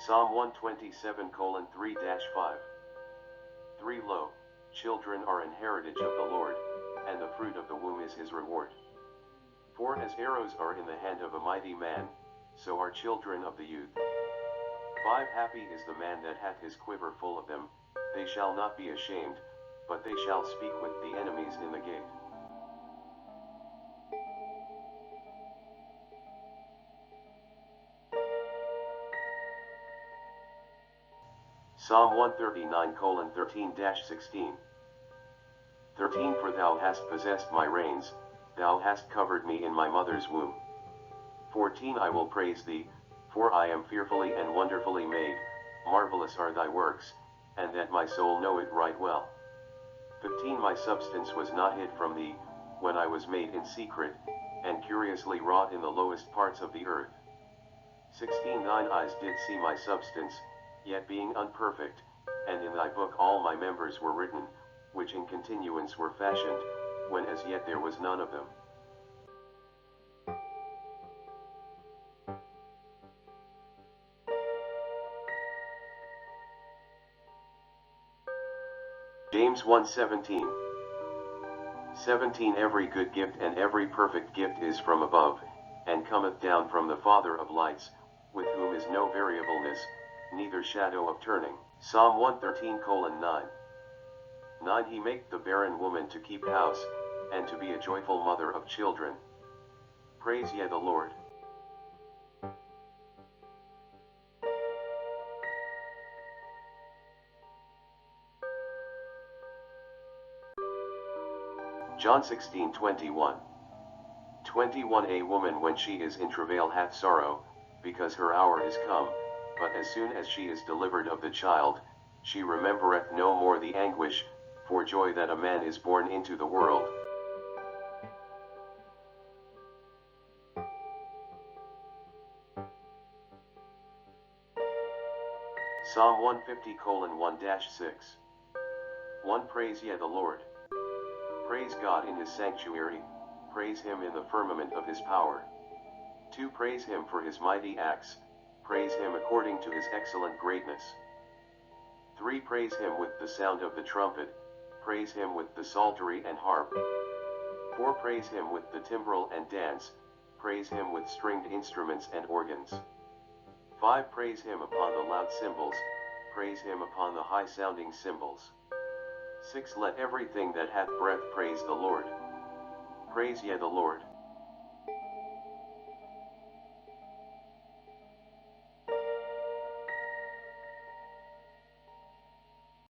Psalm 127:3-5. 3 Lo, children are an heritage of the Lord, and the fruit of the womb is his reward. 4 As arrows are in the hand of a mighty man, so are children of the youth. 5 Happy is the man that hath his quiver full of them, they shall not be ashamed, but they shall speak with the enemies in the gate. Psalm 139:13-16. 13 For thou hast possessed my reins, thou hast covered me in my mother's womb. 14 I will praise thee, for I am fearfully and wonderfully made, marvelous are thy works, and that my soul know it right well. 15 My substance was not hid from thee, when I was made in secret, and curiously wrought in the lowest parts of the earth. 16 Thine eyes did see my substance, yet being unperfect, and in thy book all my members were written, which in continuance were fashioned, when as yet there was none of them. James 1:17. 17 Every good gift and every perfect gift is from above, and cometh down from the Father of lights, with whom is no variableness, neither shadow of turning. Psalm 113:9. 9 He maketh the barren woman to keep house, and to be a joyful mother of children. Praise ye the Lord. John 16:21. 21 A woman when she is in travail hath sorrow, because her hour is come, but as soon as she is delivered of the child, she remembereth no more the anguish, for joy that a man is born into the world. Psalm 150:1-6. 1 Praise ye the Lord. Praise God in his sanctuary, praise him in the firmament of his power. 2 Praise him for his mighty acts, praise him according to his excellent greatness. 3 Praise him with the sound of the trumpet, praise him with the psaltery and harp. 4 Praise him with the timbrel and dance, praise him with stringed instruments and organs. 5 Praise him upon the loud cymbals, praise him upon the high-sounding cymbals. 6 Let everything that hath breath praise the Lord. Praise ye the Lord.